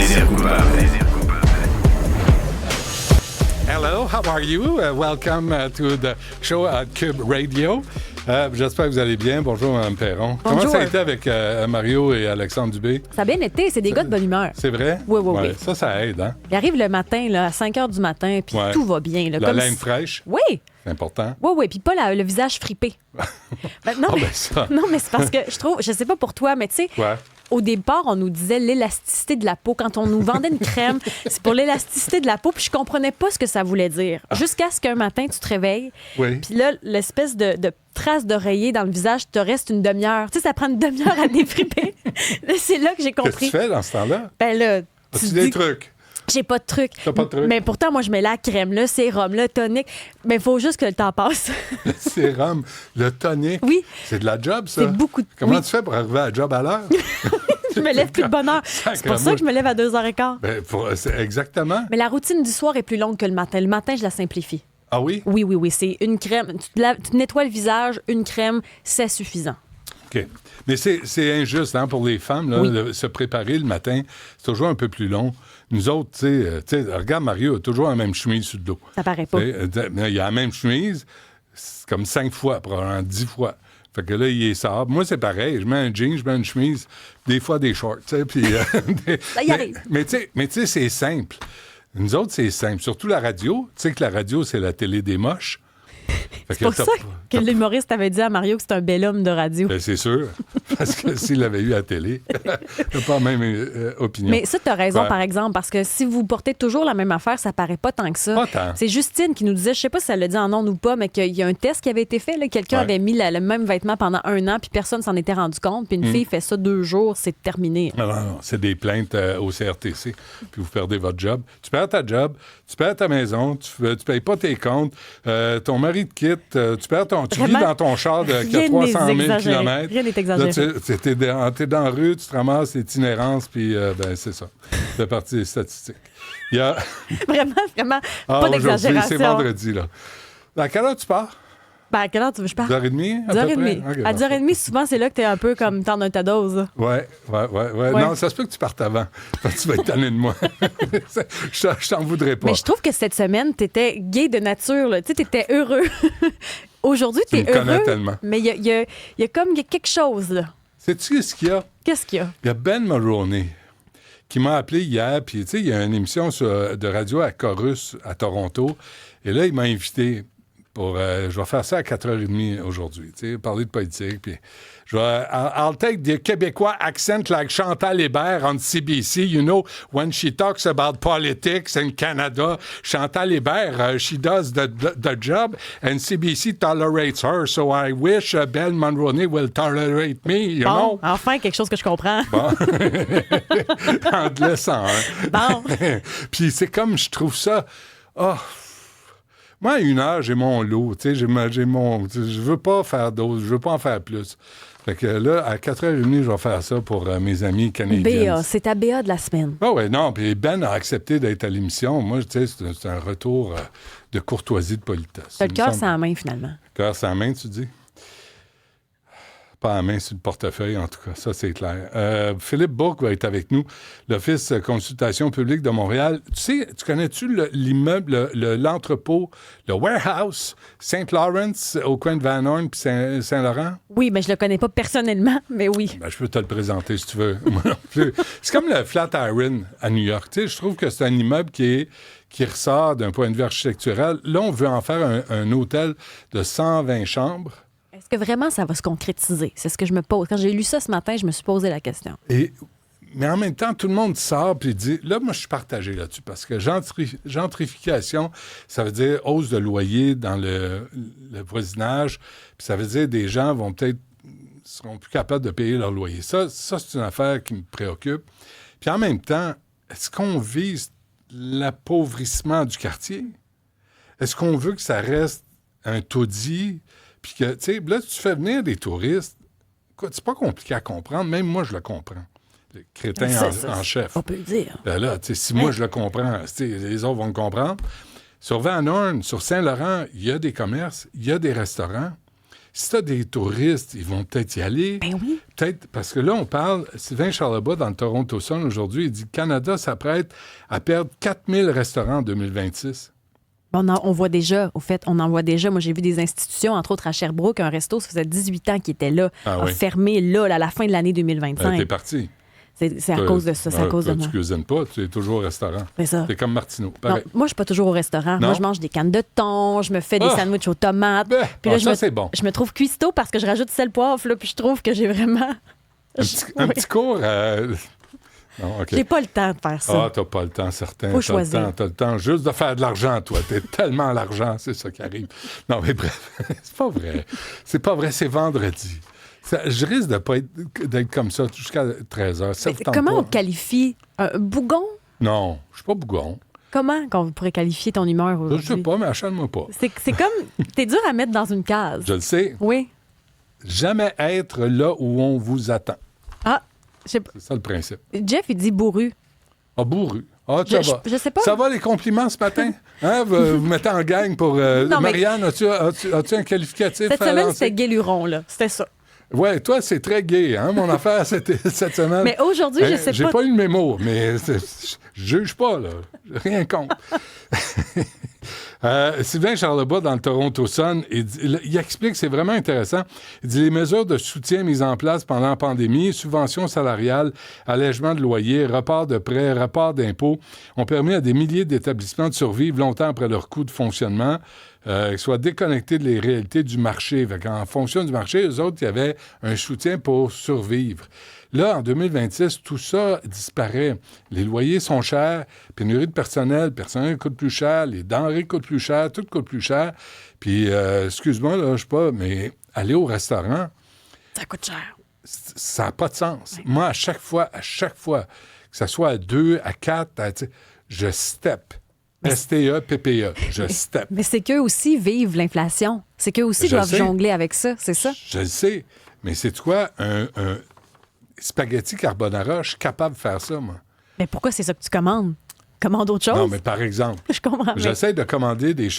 Plaisir coupable. Hello, how are you? Welcome to the show at Cube Radio. J'espère que vous allez bien. Bonjour, Mme Perron. Bonjour. Comment ça a été avec Mario et Alexandre Dubé? Ça a bien été, c'est des gars de bonne humeur. C'est vrai? Oui, oui, Ouais, oui. Ça aide, hein? Ils arrivent le matin, là, à 5 h du matin, puis Ouais. tout va bien. Là, La comme laine si- fraîche, Oui, c'est important. oui, oui, puis pas le visage fripé. Non, Ah, mais, ben ça. non, mais c'est parce que je trouve, je sais pas pour toi, mais tu sais, Ouais. au départ, on nous disait l'élasticité de la peau. Quand on nous vendait une crème, c'est pour l'élasticité de la peau, puis je comprenais pas ce que ça voulait dire. Jusqu'à ce qu'un matin, tu te réveilles, Oui. puis là, l'espèce de trace d'oreiller dans le visage te reste une demi-heure. Tu sais, ça prend une demi-heure à défriper. Là, c'est là que j'ai Qu'est-ce que compris. tu fais dans ce temps-là? Ben là, tu As-tu te des dis- trucs? J'ai pas de truc. T'as pas de truc? Mais pourtant, moi, je mets la crème, le sérum, le tonique. Mais il faut juste que le temps passe. Le sérum, le tonique. Oui. C'est de la job, ça? C'est beaucoup de- Comment oui. tu fais pour arriver à la job à l'heure? Je me lève plus de bonne heure. C'est pour ça que je me lève à 2h15. Ben, exactement. Mais la routine du soir est plus longue que le matin. Le matin, je la simplifie. Ah oui? Oui, oui, oui. C'est une crème. Tu te nettoies le visage, une crème, c'est suffisant. OK. Mais c'est injuste hein, pour les femmes, là, Oui. de se préparer le matin. C'est toujours un peu plus long. Nous autres, tu sais, regarde, Mario a toujours la même chemise sur le dos. Ça paraît pas. Mais il a la même chemise, c'est comme 5 fois, probablement 10 fois. Fait que là, il est sobre. Moi, c'est pareil. Je mets un jean, je mets une chemise, des fois des shorts, tu sais, puis... Ça y arrive. Mais tu sais, c'est simple. Nous autres, c'est simple. Surtout la radio. Tu sais que la radio, c'est la télé des moches. C'est pour ça que l'humoriste avait dit à Mario que c'est un bel homme de radio. Ben, c'est sûr. Parce que s'il l'avait eu à la télé, il n'a pas la même opinion. Mais ça, tu as raison, Ouais. par exemple, parce que si vous portez toujours la même affaire, ça paraît pas tant que ça. Pas tant. C'est Justine qui nous disait, je sais pas si elle l'a dit en ondes ou pas, mais qu'il y a un test qui avait été fait. Là. Quelqu'un Ouais. avait mis le même vêtement pendant 1 an, puis personne s'en était rendu compte. Puis une fille fait ça 2 jours, c'est terminé. Non, c'est des plaintes au CRTC, puis vous perdez votre job. Tu perds ta job, tu perds ta maison, tu payes pas tes comptes, ton mari te quitte, tu vis dans ton char qui a Rien 300 000 n'est exagéré. km. Rien n'est exagéré. T'es dans la rue, tu te ramasses l'itinérance, puis ben, c'est ça. C'est partie des statistiques. Il y a... Vraiment, vraiment, pas aujourd'hui, d'exagération. c'est vendredi, là. À quelle heure tu pars? Ben, à quelle heure tu veux que je parte? 10h30? à peu 10h30. près? OK, À parfait. 10h30, souvent, c'est là que t'es un peu comme t'en as ta dose. Ouais. Ouais. Non, ça se peut que tu partes avant. Parce que tu vas être tanné de moi. je t'en voudrais pas. Mais je trouve que cette semaine, t'étais gay de nature. là. Tu sais, t'étais heureux. Aujourd'hui, Tu t'es me connais heureux. tellement. Mais il y a quelque chose, là. Sais-tu ce qu'il y a? Qu'est-ce qu'il y a? Il y a Ben Mulroney qui m'a appelé hier, puis tu sais, il y a une émission de radio à Chorus, à Toronto, et là, il m'a invité pour... je vais faire ça à 4h30 aujourd'hui, tu sais, parler de politique, puis je vais... I'll take the Québécois accent like Chantal Hébert on CBC, you know, when she talks about politics in Canada, Chantal Hébert, she does the job, and CBC tolerates her, so I wish Ben Mulroney will tolerate me, you know? Enfin, quelque chose que je comprends. Bon. En te laissant, hein. Bon. Puis c'est comme, je trouve ça... Oh. Moi, à 1h, j'ai mon lot. Tu sais, j'ai mon... Je veux pas faire d'autres. Je veux pas en faire plus. Fait que là, à 4h30, je vais faire ça pour mes amis canadiens. BA, c'est ta BA de la semaine. Ah ouais, non. Puis Ben a accepté d'être à l'émission. Moi, tu sais, c'est un retour de courtoisie, de politesse. T'as le cœur Il me semble. sans la main, finalement. Cœur sans main, tu dis? Pas la main sur le portefeuille, en tout cas, ça c'est clair. Philippe Bourque va être avec nous, l'Office Consultation publique de Montréal. Tu connais-tu l'immeuble, l'entrepôt, le warehouse Saint-Lawrence au coin de Van Horn puis Saint-Laurent? Oui, mais je le connais pas personnellement, mais oui. Ben, je peux te le présenter si tu veux. Moi non plus. C'est comme le Flatiron à New York. Tu sais, je trouve que c'est un immeuble qui ressort d'un point de vue architectural. Là, on veut en faire un hôtel de 120 chambres. Est-ce que vraiment ça va se concrétiser? C'est ce que je me pose. Quand j'ai lu ça ce matin, je me suis posé la question. Mais en même temps, tout le monde sort et dit... Là, moi, je suis partagé là-dessus parce que gentrification, ça veut dire hausse de loyer dans le voisinage. Puis ça veut dire des gens vont peut-être seront plus capables de payer leur loyer. Ça, c'est une affaire qui me préoccupe. Puis en même temps, est-ce qu'on vise l'appauvrissement du quartier? Est-ce qu'on veut que ça reste un taudis? Puis que, tu sais, là, tu fais venir des touristes. Écoute, c'est pas compliqué à comprendre. Même moi, je le comprends. Le crétin en chef. On peut le dire. Là, tu sais, si moi, je le comprends, tu sais, les autres vont le comprendre. Sur Van Horn, sur Saint-Laurent, il y a des commerces, il y a des restaurants. Si tu as des touristes, ils vont peut-être y aller. Ben oui. Peut-être, parce que là, on parle, Sylvain Charlebois, dans le Toronto Sun aujourd'hui, il dit que Canada s'apprête à perdre 4000 restaurants en 2026. On voit déjà, au fait, on en voit déjà. Moi, j'ai vu des institutions, entre autres à Sherbrooke, un resto, ça faisait 18 ans qu'il était là, a fermé là, à la fin de l'année 2025. T'es parti. C'est à cause de ça, c'est à cause de moi. Tu cuisines pas, tu es toujours au restaurant. C'est ça. T'es comme Martineau. Non, moi, je suis pas toujours au restaurant. Non? Moi, je mange des cannes de thon, je me fais des sandwichs aux tomates. Puis là, c'est bon. Je me trouve cuistot parce que je rajoute sel poivre, là, puis je trouve que j'ai vraiment... Un petit cours... Non, OK. J'ai pas le temps de faire ça. Ah, t'as pas le temps, certain. Faut choisir. T'as le temps juste de faire de l'argent, toi. T'es tellement à l'argent, c'est ça qui arrive. Non, mais bref, c'est pas vrai. C'est pas vrai, c'est vendredi. Je risque de pas d'être comme ça jusqu'à 13h. Ça vous tente Comment pas? on qualifie un bougon? Non, je suis pas bougon. Comment qu'on pourrait qualifier ton humeur aujourd'hui? Je sais pas, mais achète-moi pas. C'est comme... T'es dur à mettre dans une case. Je le sais. Oui. Jamais être là où on vous attend. Ah, C'est ça le principe. Jeff, il dit bourru. Ah, bourru. Ah, ça va. Je sais pas. Ça va les compliments ce matin? Hein? Vous mettez en gang pour... Marianne, as-tu un qualificatif? Cette semaine, c'était guéluron, là. C'était ça. Ouais, toi, c'est très gai, hein, mon affaire, cette semaine. Mais aujourd'hui, je sais pas... J'ai pas eu le mémo, mais je juge pas, là. Rien contre. Sylvain Charlebois, dans le Toronto Sun, il explique, c'est vraiment intéressant, il dit les mesures de soutien mises en place pendant la pandémie, subventions salariales, allègement de loyer, report de prêts, report d'impôts, ont permis à des milliers d'établissements de survivre longtemps après leur coût de fonctionnement, qu'ils soient déconnectés des réalités du marché. En fonction du marché, eux autres, il y avait un soutien pour survivre. Là, en 2026, tout ça disparaît. Les loyers sont chers, pénurie de personnel coûte plus cher, les denrées coûtent plus cher, tout coûte plus cher. Puis, excuse-moi, là, je sais pas, mais aller au restaurant... Ça coûte cher. Ça n'a pas de sens. Oui. Moi, à chaque fois, que ça soit à 2, à 4, je step. STE, PPE, je step. Mais c'est qu'eux aussi vivent l'inflation. C'est qu'eux aussi doivent jongler avec ça, c'est ça? Je le sais. Mais c'est quoi, un spaghetti carbonara, je suis capable de faire ça, moi. Mais pourquoi c'est ça que tu commandes? Commande autre chose? Non, mais par exemple, je comprends. J'essaie de commander des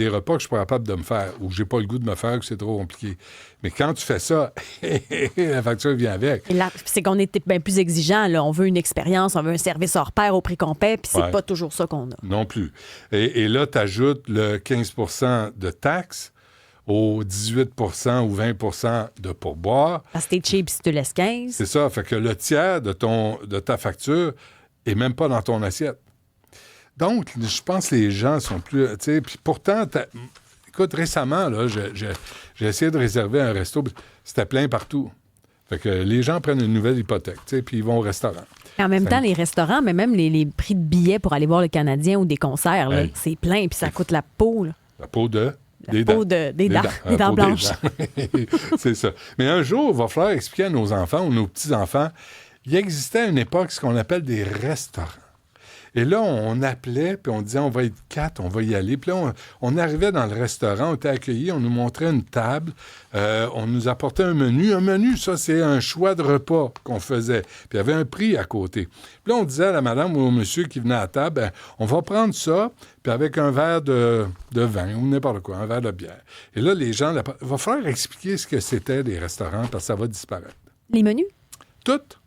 repas que je suis pas capable de me faire ou que j'ai pas le goût de me faire, que c'est trop compliqué. Mais quand tu fais ça, la facture vient avec. Et là, c'est qu'on est bien plus exigeant. Là. On veut une expérience, on veut un service hors pair au prix qu'on paie, puis c'est pas toujours ça qu'on a. Non plus. Et là, tu ajoutes le 15 % de taxes aux 18 ou 20 % de pourboire. Parce que t'es cheap si tu laisses 15. C'est ça. Fait que le tiers de ta facture est même pas dans ton assiette. Donc, je pense que les gens sont plus... Puis pourtant, écoute, récemment, là, j'ai essayé de réserver un resto. C'était plein partout. Fait que les gens prennent une nouvelle hypothèque, puis ils vont au restaurant. Et en même temps, les restaurants, mais même les prix de billets pour aller voir le Canadien ou des concerts, là, c'est plein, puis ça coûte la peau. Là. La peau de... Des dents blanches. C'est ça. Mais un jour, il va falloir expliquer à nos enfants ou nos petits-enfants, il existait à une époque ce qu'on appelle des restaurants. Et là, on appelait, puis on disait, on va être 4, on va y aller. Puis là, on arrivait dans le restaurant, on était accueillis, on nous montrait une table, on nous apportait un menu. Un menu, ça, c'est un choix de repas qu'on faisait. Puis il y avait un prix à côté. Puis là, on disait à la madame ou au monsieur qui venait à la table, ben, on va prendre ça, puis avec un verre de vin ou n'importe quoi, un verre de bière. Et là, les gens, il va falloir expliquer ce que c'était des restaurants, parce que ça va disparaître. Les menus? Toutes.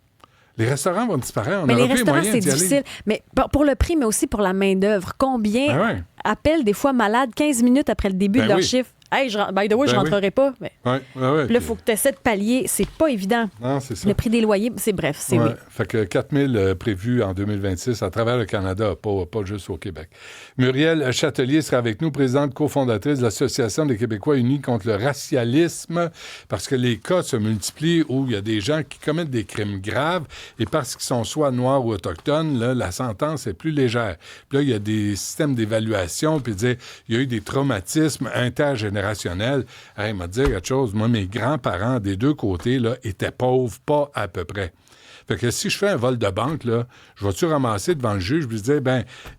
Les restaurants vont disparaître. Mais les restaurants, c'est difficile. Mais pour le prix, mais aussi pour la main-d'œuvre. Combien appellent des fois malades 15 minutes après le début de leur chiffre? Hey, by the way, je rentrerai pas. Mais... Là, il faut que tu essaies de pallier. C'est pas évident. Non, c'est ça. Le prix des loyers, c'est bref. C'est oui. Fait que 4 000 prévus en 2026 à travers le Canada, pas juste au Québec. Muriel Chatelier sera avec nous, présidente cofondatrice de l'Association des Québécois unis contre le racialisme, parce que les cas se multiplient où il y a des gens qui commettent des crimes graves et parce qu'ils sont soit noirs ou autochtones, là, la sentence est plus légère. Puis là, il y a des systèmes d'évaluation, puis il y a eu des traumatismes intergénérationnels. Hey, m'a dit quelque chose. Moi, mes grands-parents des deux côtés là, étaient pauvres, pas à peu près. Fait que si je fais un vol de banque, là, je vais-tu ramasser devant le juge et lui dire,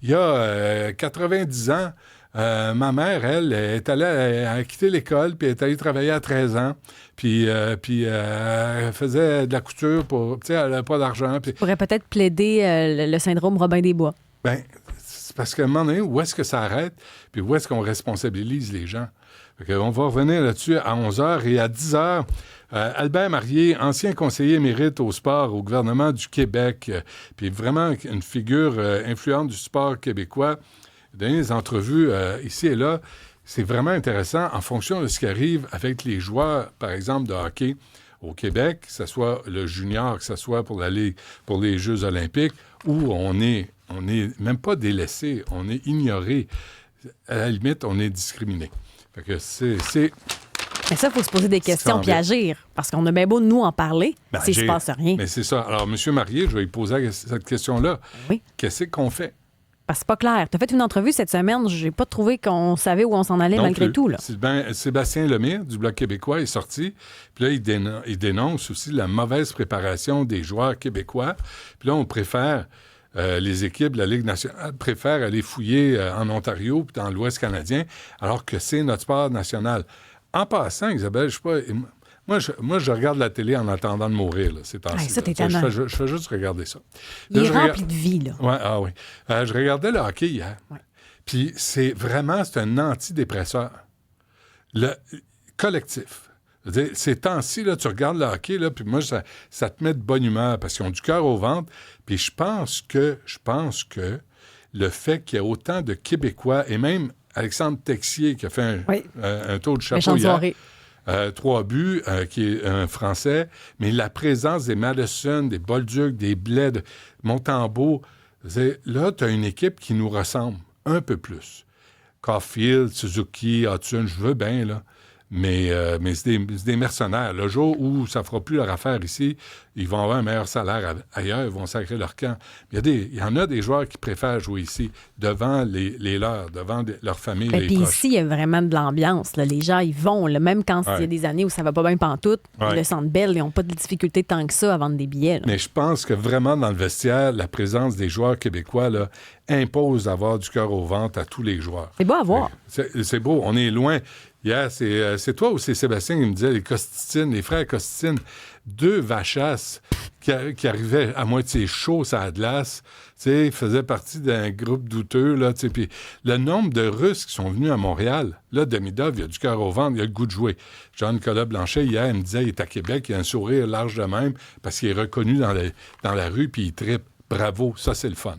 il y a 90 ans, ma mère, elle, est allée, elle a quitté l'école, puis elle est allée travailler à 13 ans, puis elle faisait de la couture pour, tu sais, elle n'avait pas d'argent. Puis... Tu pourrais peut-être plaider le syndrome Robin des Bois. C'est parce qu'à un moment donné, où est-ce que ça arrête, puis où est-ce qu'on responsabilise les gens? On va revenir là-dessus à 11h et à 10h. Albert Marié, ancien conseiller émérite au sport au gouvernement du Québec, puis vraiment une figure influente du sport québécois, donner des entrevues ici et là. C'est vraiment intéressant en fonction de ce qui arrive avec les joueurs, par exemple, de hockey au Québec, que ce soit le junior, que ce soit pour les Jeux olympiques, où on est même pas délaissé, on est ignoré. À la limite, on est discriminé. Fait que c'est... Mais ça, il faut se poser des questions puis agir. Parce qu'on a bien beau de nous en parler, s'il ne se passe rien. Mais c'est ça. Alors, M. Marié, je vais lui poser cette question-là. Oui. Qu'est-ce qu'on fait? Parce que c'est pas clair. Tu as fait une entrevue cette semaine. Je n'ai pas trouvé qu'on savait où on s'en allait malgré tout. Là. Sébastien Lemire, du Bloc québécois, est sorti. Puis là, il dénonce aussi la mauvaise préparation des joueurs québécois. Puis là, on préfère... les équipes de la Ligue nationale préfèrent aller fouiller en Ontario puis dans l'Ouest canadien, alors que c'est notre sport national. En passant, Isabelle, je sais pas... Moi, je regarde la télé en attendant de mourir, là, ces temps-ci. Ça, t'es tannant. Je fais juste regarder ça. Il est rempli de vie, là. Oui. Je regardais le hockey hier. Ouais. Puis c'est un antidépresseur. Le collectif. Ces temps-ci, là, tu regardes le hockey, là, puis moi, ça te met de bonne humeur parce qu'ils ont du cœur au ventre. Puis je pense que le fait qu'il y ait autant de Québécois, et même Alexandre Texier qui a fait un tour de chapeau hier, 3 buts, qui est un Français, mais la présence des Madison, des Bolduc, des Blais, de Montembeault, là, tu as une équipe qui nous ressemble un peu plus. Caulfield, Suzuki, Hudson, je veux bien, là. Mais c'est des mercenaires. Le jour où ça ne fera plus leur affaire ici, ils vont avoir un meilleur salaire ailleurs, ils vont sacrer leur camp. Il y en a des joueurs qui préfèrent jouer ici, devant les leurs, devant leur famille, les puis proches. Ici, il y a vraiment de l'ambiance. Là. Les gens, ils vont, là, même quand il y a des années où ça va pas bien pantoute, le Centre Bell, ils n'ont pas de difficulté tant que ça à vendre des billets. Là. Mais je pense que vraiment, dans le vestiaire, la présence des joueurs québécois là, impose d'avoir du cœur au ventre à tous les joueurs. C'est beau à voir. C'est beau. On est loin. Hier, c'est toi ou c'est Sébastien qui me disait les frères Costitine, 2 vachasses qui arrivaient à moitié chauds à la glace, ils faisaient partie d'un groupe douteux, là, puis le nombre de Russes qui sont venus à Montréal, là, Demidov, il a du cœur au ventre, il a le goût de jouer. Jean-Nicolas Blanchet, hier, il me disait, il est à Québec, il a un sourire large de même, parce qu'il est reconnu dans la rue, puis il trippe. Bravo, ça, c'est le fun.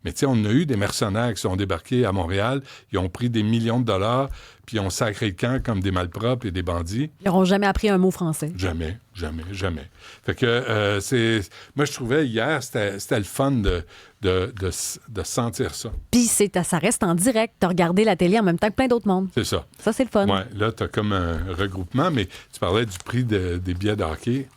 Mais tu sais, on a eu des mercenaires qui sont débarqués à Montréal, ils ont pris des millions de dollars, puis ils ont sacré le camp comme des malpropres et des bandits. Ils n'auront jamais appris un mot français. Jamais. Fait que moi, je trouvais hier, c'était le fun de sentir ça. Puis ça reste en direct. Tu as regardé la télé en même temps que plein d'autres mondes. C'est ça. Ça, c'est le fun. Oui, là, tu as comme un regroupement, mais tu parlais du prix des billets de hockey.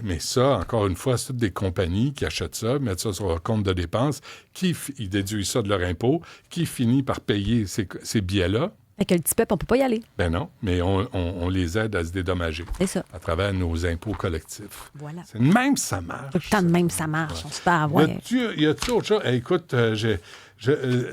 Mais ça, encore une fois, c'est toutes des compagnies qui achètent ça, mettent ça sur leur compte de dépenses, ils déduisent ça de leur impôt, qui finit par payer ces billets-là. Fait que le petit peuple, on peut pas y aller. Ben non, mais on les aide à se dédommager. C'est ça. À travers nos impôts collectifs. Voilà. C'est de même ça marche. Tout le temps de même ça marche. On se fait avoir. Y a-tu autre chose? Écoute,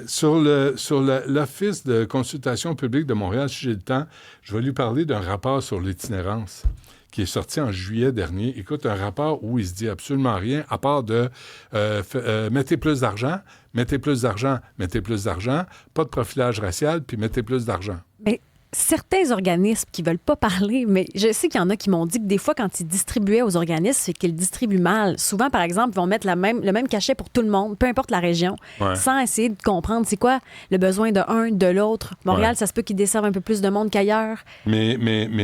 sur l'Office de consultation publique de Montréal, si j'ai le temps, je vais lui parler d'un rapport sur l'itinérance qui est sorti en juillet dernier. Écoute, un rapport où il se dit absolument rien, à part de mettez plus d'argent, pas de profilage racial, puis mettez plus d'argent. Mais certains organismes qui veulent pas parler, mais je sais qu'il y en a qui m'ont dit que des fois, quand ils distribuaient aux organismes, c'est qu'ils distribuent mal. Souvent, par exemple, ils vont mettre le même cachet pour tout le monde, peu importe la région, sans essayer de comprendre c'est quoi le besoin de un, de l'autre. Montréal, ça se peut qu'ils desservent un peu plus de monde qu'ailleurs. Mais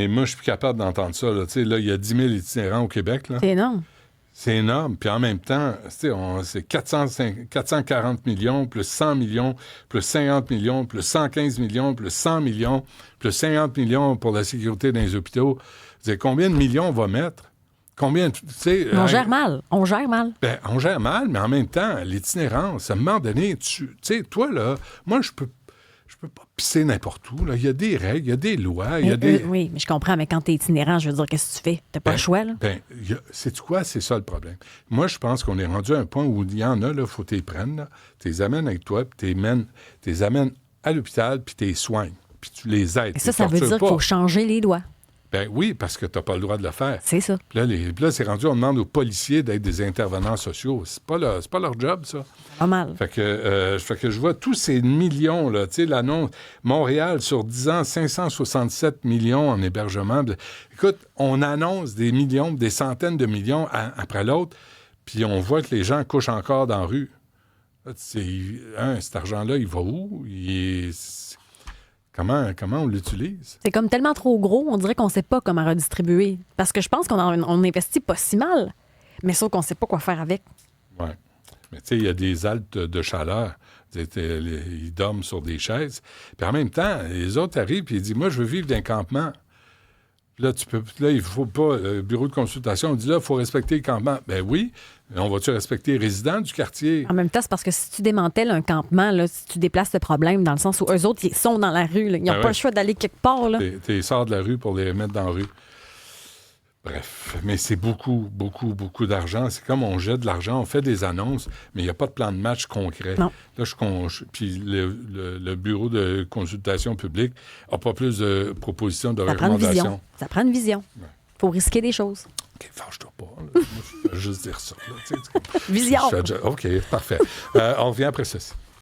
moi, je suis plus capable d'entendre ça. Là, il y a 10 000 itinérants au Québec. Là. C'est énorme. C'est énorme. Puis en même temps, c'est 440 millions, plus 100 millions, plus 50 millions, plus 115 millions, plus 100 millions, plus 50 millions pour la sécurité dans les hôpitaux. Combien de millions on va mettre? Combien, on gère mal. On gère mal. Ben, on gère mal, mais en même temps, l'itinérance, à un moment donné, toi, là, moi, je peux pas pisser n'importe où. Là. Il y a des règles, il y a des lois, il y a des... Oui, mais je comprends, mais quand t'es itinérant, je veux dire, qu'est-ce que tu fais? T'as pas le choix, là? Sais-tu quoi? C'est ça le problème. Moi, je pense qu'on est rendu à un point où il y en a, là, faut t'y prendre, là. T'es amènes avec toi, puis t'es amènes à l'hôpital, puis t'es soignes, puis tu les aides. Et ça veut dire qu'il faut changer les lois. Ben oui, parce que tu n'as pas le droit de le faire. C'est ça. Puis là, c'est rendu, on demande aux policiers d'être des intervenants sociaux. C'est pas leur job, ça. Pas mal. Fait que je vois tous ces millions, là, tu sais, l'annonce. Montréal, sur 10 ans, 567 millions en hébergement. Écoute, on annonce des millions, des centaines de millions après l'autre, puis on voit que les gens couchent encore dans la rue. Cet argent-là, il va où? Comment on l'utilise? C'est comme tellement trop gros, on dirait qu'on ne sait pas comment redistribuer. Parce que je pense qu'on investit pas si mal, mais sauf qu'on ne sait pas quoi faire avec. Oui. Mais tu sais, il y a des haltes de chaleur. Ils dorment sur des chaises. Puis en même temps, les autres arrivent et ils disent « Moi, je veux vivre d'un campement. » Là, il ne faut pas... Le bureau de consultation, on dit là, il faut respecter le campement. Ben oui, on va-tu respecter les résidents du quartier? En même temps, c'est parce que si tu démantèles un campement, là, si tu déplaces le problème dans le sens où eux autres, ils sont dans la rue. Là. Ils n'ont pas le choix d'aller quelque part. Tu sors de la rue pour les mettre dans la rue. Bref, mais c'est beaucoup, beaucoup, beaucoup d'argent. C'est comme on jette de l'argent, on fait des annonces, mais il n'y a pas de plan de match concret. Non. Là, puis le bureau de consultation publique n'a pas plus de propositions, de recommandations. Ça prend une vision. Il faut risquer des choses. OK, fâche-toi pas. Là. Moi, je veux juste dire ça. Là. Vision. OK, parfait. On revient après ceci.